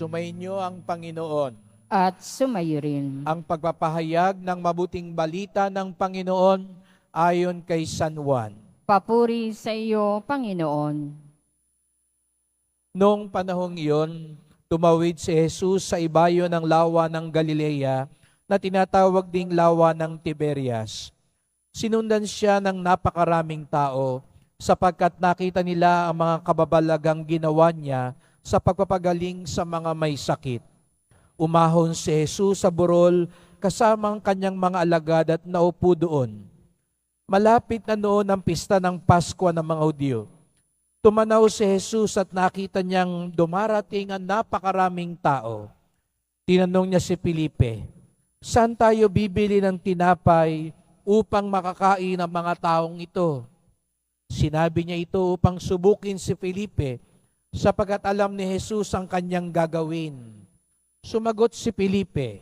Sumainyo ang Panginoon. At sumayo rin. Ang pagpapahayag ng mabuting balita ng Panginoon ayon kay San Juan. Papuri sa iyo, Panginoon. Noong panahong iyon, tumawid si Jesus sa ibayo ng lawa ng Galilea na tinatawag ding lawa ng Tiberias. Sinundan siya ng napakaraming tao sapagkat nakita nila ang mga kababalagang ginawa niya sa pagpapagaling sa mga may sakit. Umahon si Jesus sa burol kasama ang kanyang mga alagad at naupo doon. Malapit na noon ang pista ng Pasko ng mga Hudyo. Tumanaw si Jesus at nakita niyang dumarating ang napakaraming tao. Tinanong niya si Felipe, "Saan tayo bibili ng tinapay upang makakain ang mga taong ito?" Sinabi niya ito upang subukin si Felipe sapagkat alam ni Jesus ang kanyang gagawin. Sumagot si Felipe,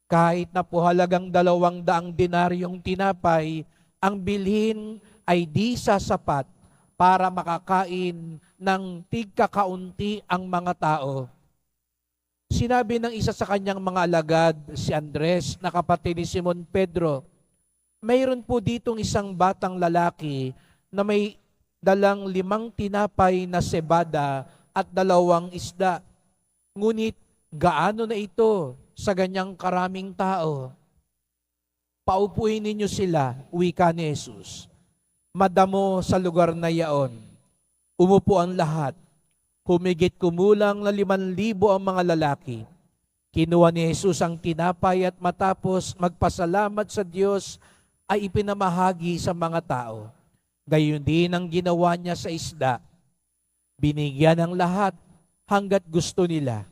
"Kahit na po halagang 200 denaryong tinapay, ang bilhin ay di sasapat para makakain ng tigkakaunti ang mga tao." Sinabi ng isa sa kanyang mga alagad, si Andres, na kapatid ni Simon Pedro, "Mayroon po ditong isang batang lalaki na may dalang 5 tinapay na sebada at 2 isda. Ngunit gaano na ito sa ganyang karaming tao?" "Paupuin ninyo sila," wika ni Jesus. Madamo sa lugar na yaon. Umupo ang lahat. Humigit kumulang na 5,000 ang mga lalaki. Kinuha ni Jesus ang tinapay at matapos magpasalamat sa Diyos ay ipinamahagi sa mga tao. Gayon din ang ginawa niya sa isda. Binigyan ng lahat hanggat gusto nila.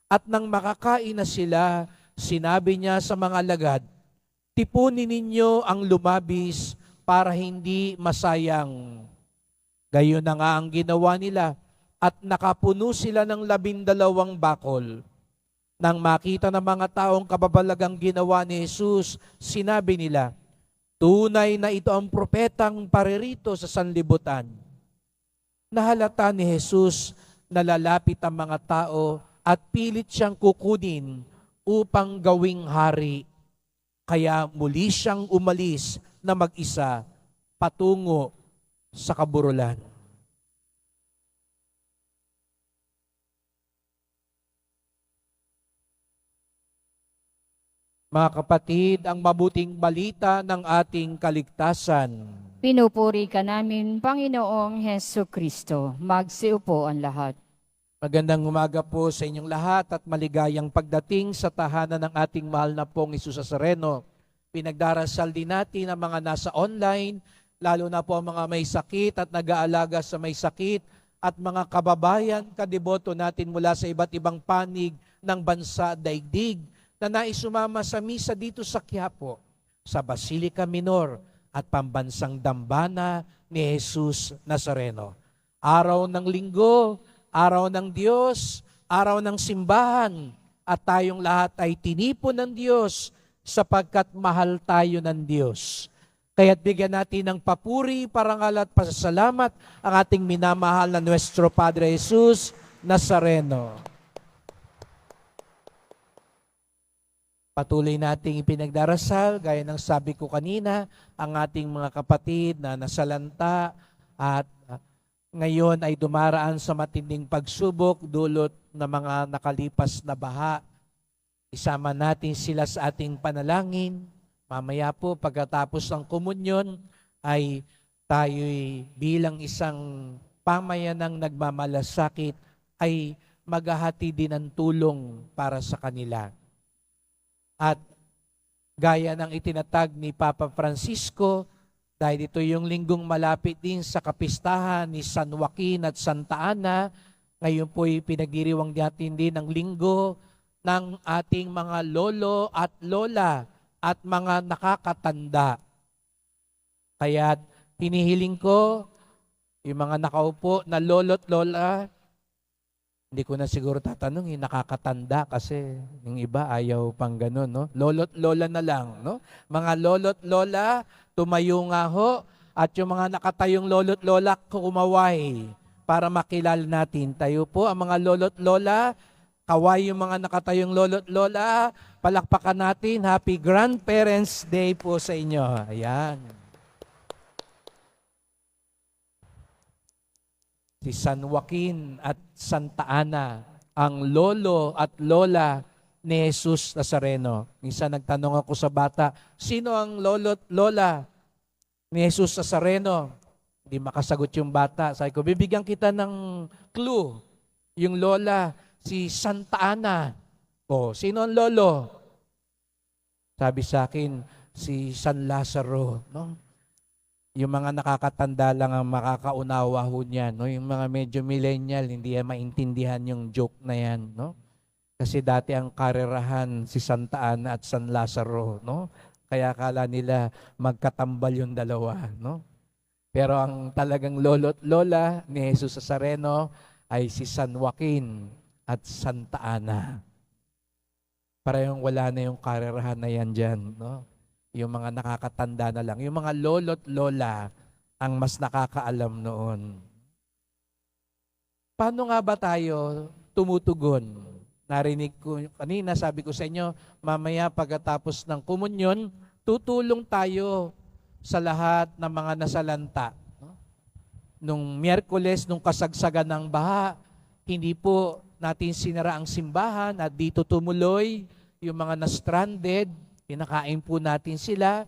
At nang makakain na sila, sinabi niya sa mga alagad, "Tipunin ninyo ang lumabis para hindi masayang." Gayon na nga ang ginawa nila at nakapuno sila ng 12 bakol. Nang makita ng mga taong kababalagang ginawa ni Jesus, sinabi nila, "Tunay na ito ang propetang paririto sa sanlibutan." Nahalata ni Jesus na lalapit ang mga tao at pilit siyang kukunin upang gawing hari. Kaya muli siyang umalis na mag-isa patungo sa kaburulan. Mga kapatid, ang mabuting balita ng ating kaligtasan. Pinupuri ka namin, Panginoong Heso Kristo. Magsiupo ang lahat. Magandang umaga po sa inyong lahat at maligayang pagdating sa tahanan ng ating mahal na pong Hesus Nazareno. Pinagdarasal din natin ang mga nasa online, lalo na po ang mga may sakit at nag-aalaga sa may sakit at mga kababayan, kadeboto natin mula sa iba't ibang panig ng bansa daigdig na nais sumama sa misa dito sa Quiapo, sa Basilica Minor at pambansang dambana ni Hesus Nazareno. Araw ng linggo, araw ng Diyos, araw ng simbahan, at tayong lahat ay tinipon ng Diyos sapagkat mahal tayo ng Diyos. Kaya't bigyan natin ng papuri, parangal at pasasalamat ang ating minamahal na Nuestro Padre Jesus Nazareno. Patuloy nating ipinagdarasal, gaya ng sabi ko kanina, ang ating mga kapatid na nasalanta at ngayon ay dumaraan sa matinding pagsubok dulot ng mga nakalipas na baha. Isama natin sila sa ating panalangin. Mamaya po pagkatapos ng komunyon ay tayo'y bilang isang pamayanang nagmamalasakit ay maghahati din ng tulong para sa kanila. At gaya ng itinatag ni Papa Francisco, dahil ito yung linggong malapit din sa kapistahan ni San Joaquin at Santa Ana, ngayon po'y pinagdiriwang natin din ng linggo ng ating mga lolo at lola at mga nakakatanda. Kaya hinihiling ko yung mga nakaupo na lolo't lola, hindi ko na siguro tatanungin, nakakatanda kasi yung iba ayaw pang ganun, no? Lolo't lola na lang, no? Mga lolo't lola, tumayo nga ho, at yung mga nakatayong lolo't lola, kumaway para makilala natin. Tayo po, ang mga lolo't lola, Kaway yung mga nakatayong lolo't lola. Palakpakan natin. Happy Grandparents' Day po sa inyo. Ayan. Si San Joaquin at Santa Ana, ang lolo at lola ni Jesus Nazareno. Minsan nagtanong ako sa bata, sino ang lolo at lola ni Jesus Nazareno? Hindi makasagot yung bata. Sabi ko, bibigyan kita ng clue. Yung lola, si Santa Ana. O, sino ang lolo? Sabi sa akin, si San Lazaro. No? Yung mga nakakatanda lang ang makakaunawa ho niyan. No? Yung mga medyo millennial, hindi yan maintindihan yung joke na yan. No? Kasi dati ang karerahan si Santa Ana at San Lazaro. No? Kaya akala nila magkatambal yung dalawa. No? Pero ang talagang lolo at lola ni Jesus Nazareno ay si San Joaquin at Santa Ana. Parehong wala na yung karerahan na yan dyan. No? Yung mga nakakatanda na lang. Yung mga lolo't lola ang mas nakakaalam noon. Paano nga ba tayo tumutugon? Narinig ko kanina, sabi ko sa inyo, mamaya pagkatapos ng komunyon, tutulong tayo sa lahat ng mga nasalanta. Nung Miyerkules, nung kasagsagan ng baha, hindi po natin sinara ang simbahan at dito tumuloy yung mga na-stranded. Pinakain po natin sila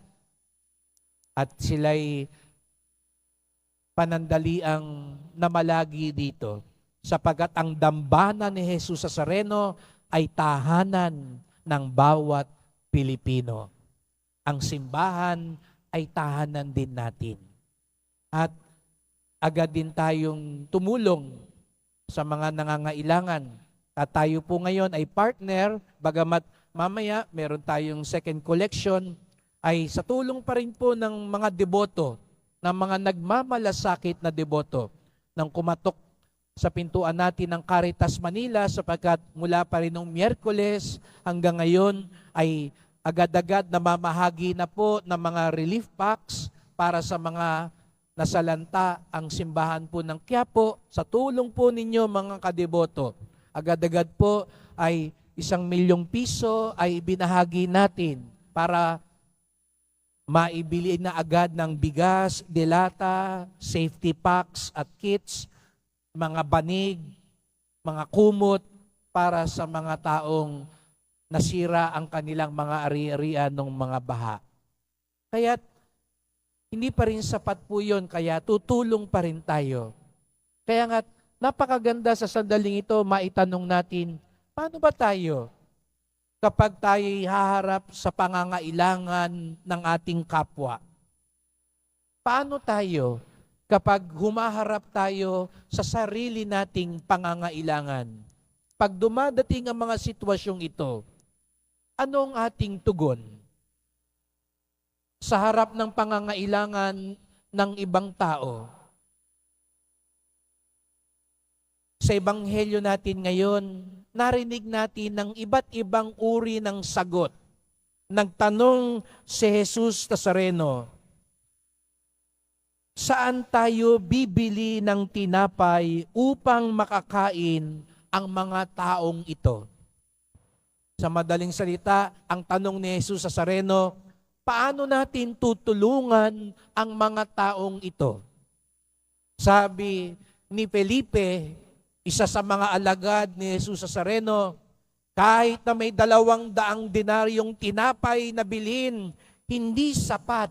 at sila'y panandaliang namalagi dito sapagat ang dambana ni Jesus Nazareno ay tahanan ng bawat Pilipino. Ang simbahan ay tahanan din natin. At agad din tayong tumulong sa mga nangangailangan. At tayo po ngayon ay partner, bagamat mamaya, meron tayong second collection, ay sa tulong pa rin po ng mga deboto, ng mga nagmamalasakit na deboto, nang kumatok sa pintuan natin ng Caritas Manila sapagkat mula pa rin noong Miyerkules hanggang ngayon ay agad-agad namamahagi na po ng mga relief packs para sa mga nasalanta ang simbahan po ng Quiapo. Sa tulong po ninyo mga kadeboto, agad-agad po ay 1,000,000 piso ay binahagi natin para maibili na agad ng bigas, delata, safety packs at kits, mga banig, mga kumot para sa mga taong nasira ang kanilang mga ari-arian ng mga baha. Kaya hindi pa rin sapat po yun, kaya tutulong pa rin tayo. Kaya nga, napakaganda sa sandaling ito, maitanong natin, paano ba tayo kapag tayo haharap sa pangangailangan ng ating kapwa? Paano tayo kapag humaharap tayo sa sarili nating pangangailangan? Pag dumadating ang mga sitwasyong ito, anong ating tugon? Sa harap ng pangangailangan ng ibang tao, sa ebanghelyo natin ngayon, narinig natin ng iba't ibang uri ng sagot. Nagtanong si Jesus Nazareno, saan tayo bibili ng tinapay upang makakain ang mga taong ito? Sa madaling salita, ang tanong ni Jesus Nazareno, paano natin tutulungan ang mga taong ito? Sabi ni Felipe, isa sa mga alagad ni Jesus Nazareno, kahit na may 200 denaryong tinapay na bilhin, hindi sapat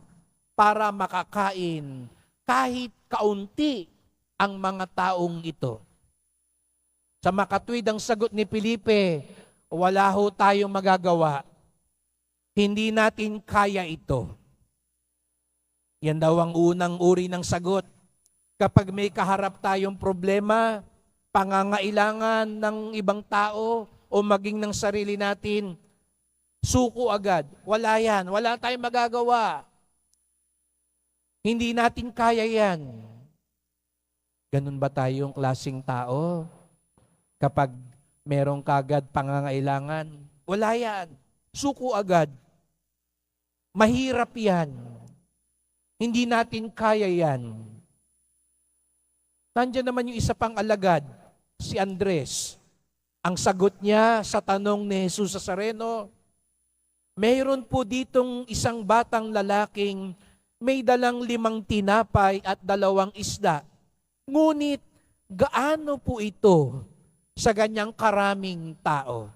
para makakain kahit kaunti ang mga taong ito. Sa makatwid ang sagot ni Felipe, wala ho tayong magagawa. Hindi natin kaya ito. Yan daw ang unang uri ng sagot. Kapag may kaharap tayong problema, pangangailangan ng ibang tao o maging ng sarili natin, suko agad. Wala yan. Wala tayong magagawa. Hindi natin kaya yan. Ganun ba tayong klaseng tao? Kapag merong kagad pangangailangan, wala yan. Suko agad. Mahirap yan. Hindi natin kaya yan. Nandiyan naman yung isa pang alagad, si Andres. Ang sagot niya sa tanong ni Jesus Nazareno, mayroon po ditong isang batang lalaking may dalang 5 tinapay at 2 isda. Ngunit gaano po ito sa ganyang karaming tao?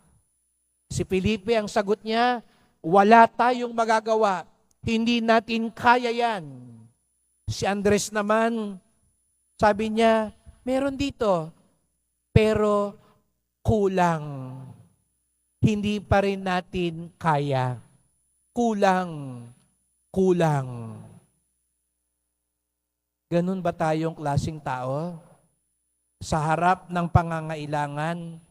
Si Felipe ang sagot niya, wala tayong magagawa. Hindi natin kaya yan. Si Andres naman, sabi niya, meron dito, pero kulang. Hindi pa rin natin kaya. Kulang. Ganun ba tayong klaseng tao? Sa harap ng pangangailangan,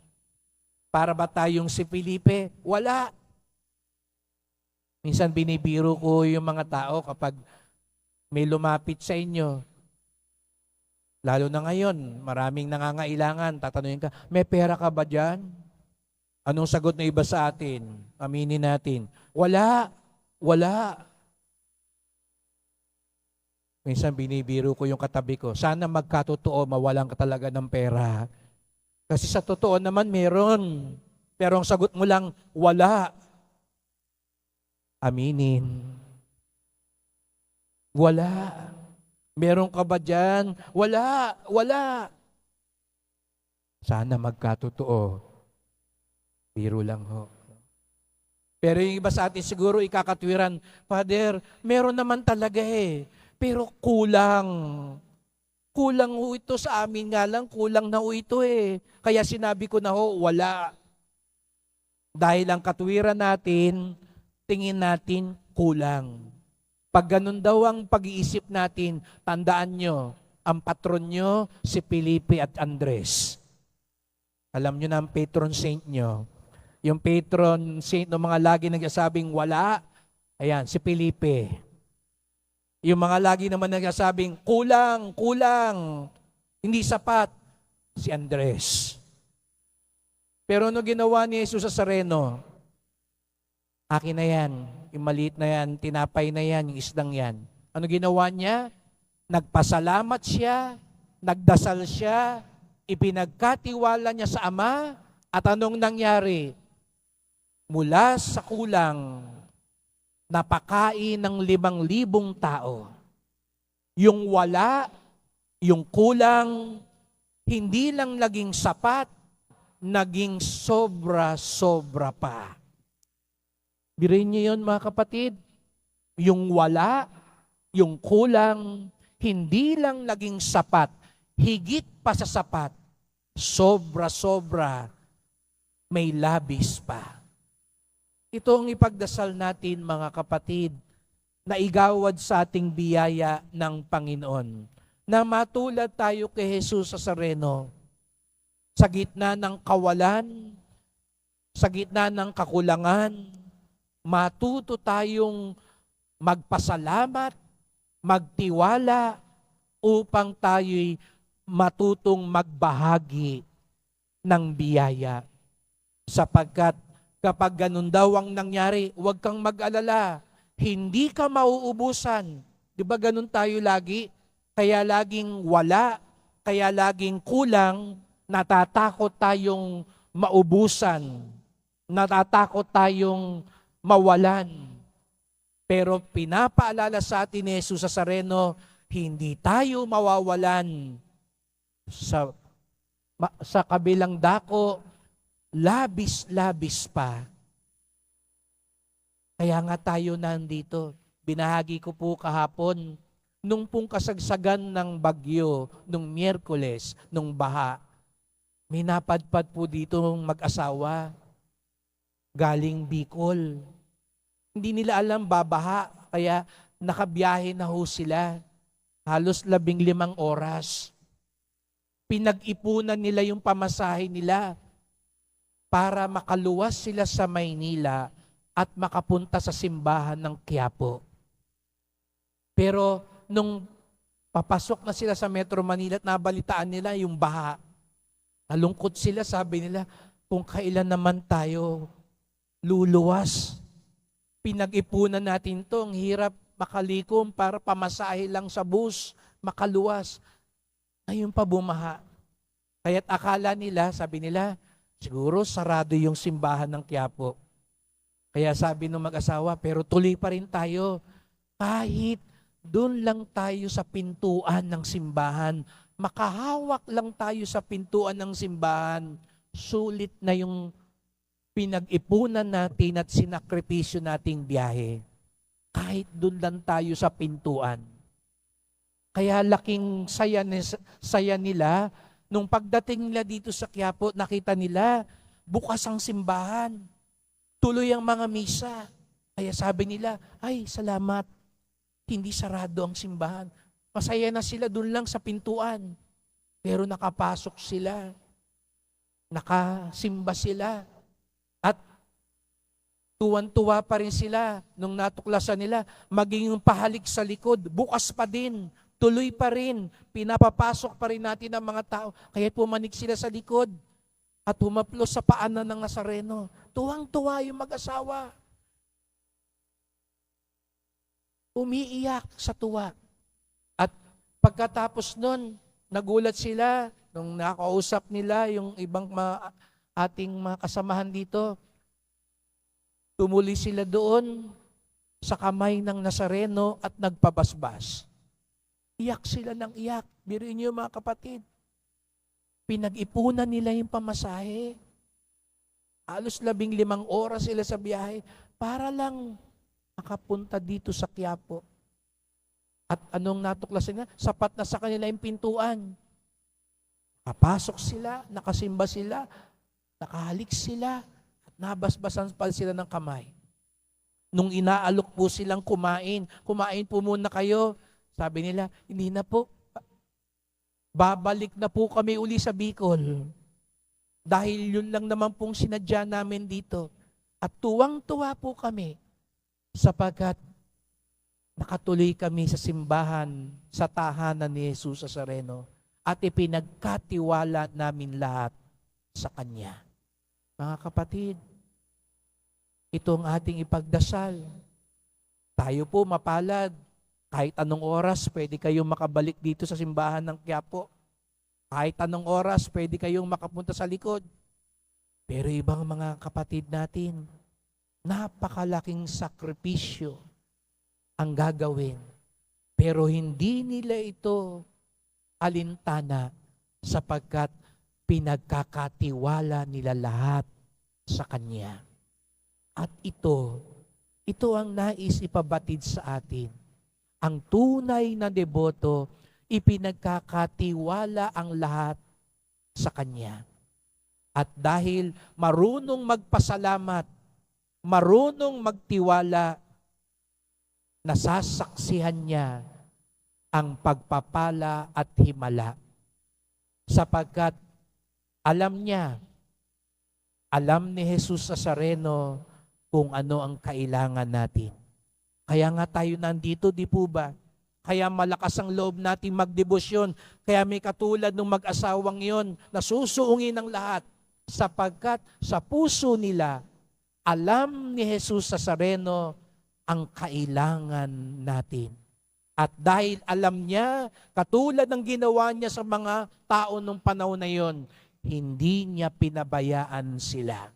para ba tayong si Felipe? Wala. Minsan binibiro ko yung mga tao kapag may lumapit sa inyo. Lalo na ngayon, maraming nangangailangan. Tatanungin ka, may pera ka ba dyan? Anong sagot na iba sa atin? Aminin natin. Wala. Minsan binibiro ko yung katabi ko, sana magkatotoo, mawalan ka talaga ng pera. Kasi sa totoo naman meron. Pero ang sagot mo lang, wala. Aminin. Wala. Meron ka ba dyan? Wala. Sana magkatotoo. Biro lang ho. Pero yung iba sa atin siguro ikakatwiran, Father, meron naman talaga pero kulang. Kulang ho ito sa amin nga lang, kulang na ho ito Kaya sinabi ko na ho, wala. Dahil ang katwiran natin, tingin natin kulang. Pag ganun daw ang pag-iisip natin, tandaan nyo, ang patron nyo, si Felipe at Andres. Alam nyo na ang patron saint nyo. Yung patron saint ng mga lagi nagsasabing wala, ayan, si Felipe. Yung mga lagi naman nagsasabing kulang, hindi sapat, si Andres. Pero ano ginawa ni Jesus Nazareno? Akin na yan, yung maliit na yan, tinapay na yan, yung isdang yan. Ano ginawa niya? Nagpasalamat siya, nagdasal siya, ipinagkatiwala niya sa Ama, at anong nangyari? Mula sa kulang, napakain ng 5,000 tao. Yung wala, yung kulang, hindi lang naging sapat, naging sobra-sobra pa. Biruin niyo yun mga kapatid. Yung wala, yung kulang, hindi lang naging sapat, higit pa sa sapat, sobra-sobra, may labis pa. Ito ang ipagdasal natin mga kapatid, na igawad sa ating biyaya ng Panginoon, na matulad tayo kay Jesus Nazareno, sa gitna ng kawalan, sa gitna ng kakulangan, matuto tayong magpasalamat, magtiwala, upang tayo'y matutong magbahagi ng biyaya. Sapagkat kapag ganun daw ang nangyari, huwag kang mag-alala, hindi ka mauubusan. Di ba ganun tayo lagi? Kaya laging wala, kaya laging kulang, natatakot tayong maubusan, natatakot tayong mawalan. Pero pinapaalala sa atin ni Jesus Nazareno, hindi tayo mawawalan. Sa kabilang dako, labis-labis pa. Kaya nga tayo nandito. Binahagi ko po kahapon, nung pong kasagsagan ng bagyo, nung Miyerkules, nung baha, may napadpad po dito mag-asawa, galing Bicol. Hindi nila alam babaha, kaya nakabiyahe na ho sila. Halos 15 oras. Pinag-ipunan nila yung pamasahe nila para makaluwas sila sa Maynila at makapunta sa simbahan ng Quiapo. Pero nung papasok na sila sa Metro Manila at nabalitaan nila yung baha, nalungkot sila, sabi nila, kung kailan naman tayo luluwas. Pinag-ipunan natin to, ang hirap makalikom para pamasahe lang sa bus, makaluwas. Ngayon pa bumaha. Kaya't akala nila, sabi nila, Siguro sarado yung simbahan ng Quiapo. Kaya sabi ng mag-asawa, pero tuloy pa rin tayo. Kahit doon lang tayo sa pintuan ng simbahan, makahawak lang tayo sa pintuan ng simbahan, sulit na yung pinag-ipunan natin at sinakripisyo nating biyahe. Kahit doon lang tayo sa pintuan. Kaya laking saya nila, nung pagdating nila dito sa Quiapo, nakita nila, bukas ang simbahan. Tuloy ang mga misa. Kaya sabi nila, ay salamat, hindi sarado ang simbahan. Masaya na sila doon lang sa pintuan. Pero nakapasok sila. Nakasimba sila. At tuwan-tuwa pa rin sila nung natuklasan nila, maging yung pahalik sa likod, bukas pa din, tuloy pa rin, pinapapasok pa rin natin ang mga tao. Kaya pumanik sila sa likod at humaplos sa paanan ng Nazareno. Tuwang-tuwa yung mag-asawa. Umiiyak sa tuwa. At pagkatapos nun, nagulat sila nung nakausap nila yung ibang ating mga kasamahan dito. Tumuli sila doon sa kamay ng Nazareno at nagpabasbas. Iyak sila ng iyak. Biruin niyo mga kapatid. Pinag-ipunan nila yung pamasahe. Halos 15 oras sila sa biyahe para lang makapunta dito sa Quiapo. At anong natuklasan nila? Sapat na sa kanila yung pintuan. Nakapasok sila, nakasimba sila, nakahalik sila, at nabasbasan pa sila ng kamay. Nung inaalok po silang kumain po muna kayo. Sabi nila, hindi na po. Babalik na po kami uli sa Bicol. Dahil yun lang naman pong sinadya namin dito. At tuwang-tuwa po kami sapagkat nakatuloy kami sa simbahan, sa tahanan ni Jesus Nazareno at ipinagkatiwala namin lahat sa Kanya. Mga kapatid, ito ang ating ipagdasal. Tayo po mapalad. Kahit anong oras, pwede kayong makabalik dito sa simbahan ng Quiapo. Kahit anong oras, pwede kayong makapunta sa likod. Pero ibang mga kapatid natin, napakalaking sakripisyo ang gagawin. Pero hindi nila ito alintana sapagkat pinagkakatiwala nila lahat sa Kanya. At ito ang nais ipabatid sa atin. Ang tunay na deboto, ipinagkakatiwala ang lahat sa Kanya. At dahil marunong magpasalamat, marunong magtiwala, nasasaksihan niya ang pagpapala at himala. Sapagkat alam niya, alam ni Jesus Nazareno kung ano ang kailangan natin. Kaya nga tayo nandito, di po ba? Kaya malakas ang loob natin magdebosyon. Kaya may katulad ng mag-asawang yon na susuungin ng lahat. Sapagkat sa puso nila, alam ni Jesus Nazareno ang kailangan natin. At dahil alam niya, katulad ng ginawa niya sa mga tao nung panahon na yon, hindi niya pinabayaan sila.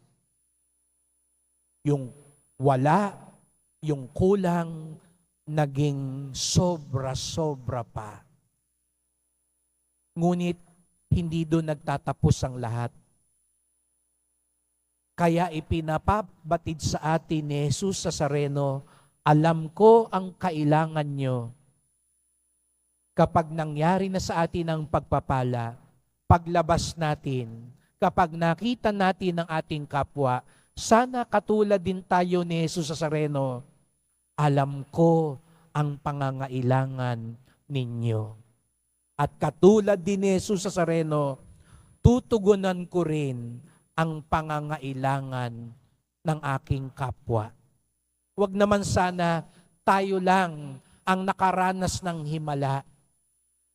Yung wala, yung kulang, naging sobra-sobra pa. Ngunit, hindi doon nagtatapos ang lahat. Kaya ipinapabatid sa atin ni Jesus Nazareno, alam ko ang kailangan nyo. Kapag nangyari na sa atin ang pagpapala, paglabas natin, kapag nakita natin ang ating kapwa, sana katulad din tayo ni Jesus Nazareno, alam ko ang pangangailangan ninyo. At katulad din ni Jesus Nazareno, tutugunan ko rin ang pangangailangan ng aking kapwa. Huwag naman sana tayo lang ang nakaranas ng himala.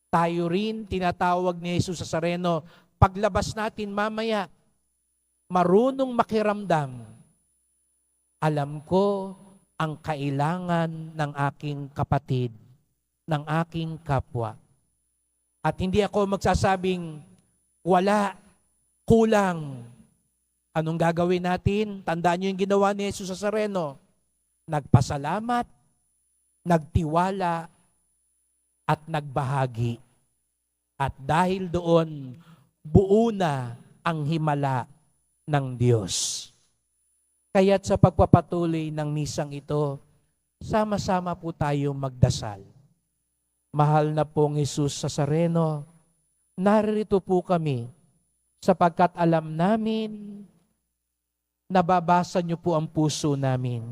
Tayo rin, tinatawag ni Jesus Nazareno, paglabas natin mamaya, marunong makiramdam. Alam ko ang kailangan ng aking kapatid, ng aking kapwa. At hindi ako magsasabing wala, kulang. Anong gagawin natin? Tandaan niyo yung ginawa ni Jesus sa Nazareno. Nagpasalamat, nagtiwala, at nagbahagi. At dahil doon, buo na ang himala ng Diyos. Kaya't sa pagpapatuloy ng misang ito, sama-sama po tayo magdasal. Mahal na pong Jesus sa Nazareno, narito po kami sapagkat alam namin, nababasa niyo po ang puso namin.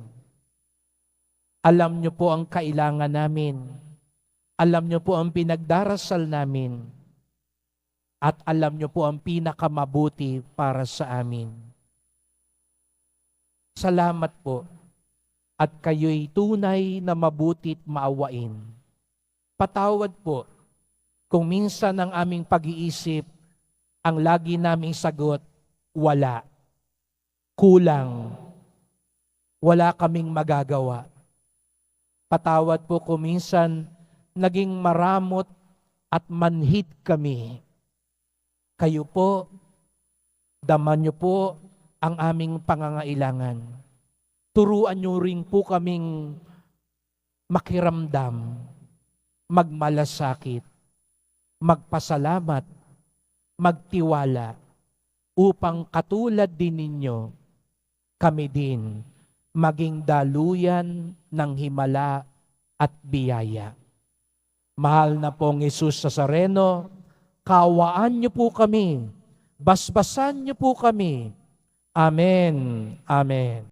Alam niyo po ang kailangan namin. Alam niyo po ang pinagdarasal namin. At alam niyo po ang pinakamabuti para sa amin. Salamat po. At kayo'y tunay na mabutit maawain. Patawad po kung minsan ang aming pag-iisip, ang lagi naming sagot, wala. Kulang. Wala kaming magagawa. Patawad po kung minsan naging maramot at manhid kami. Kayo po, daman niyo po ang aming pangangailangan. Turuan niyo rin po kaming makiramdam, magmalasakit, magpasalamat, magtiwala, upang katulad din ninyo, kami din maging daluyan ng himala at biyaya. Mahal na pong Jesus sa Nazareno, kawaan niyo po kami, basbasan niyo po kami. Amen. Amen.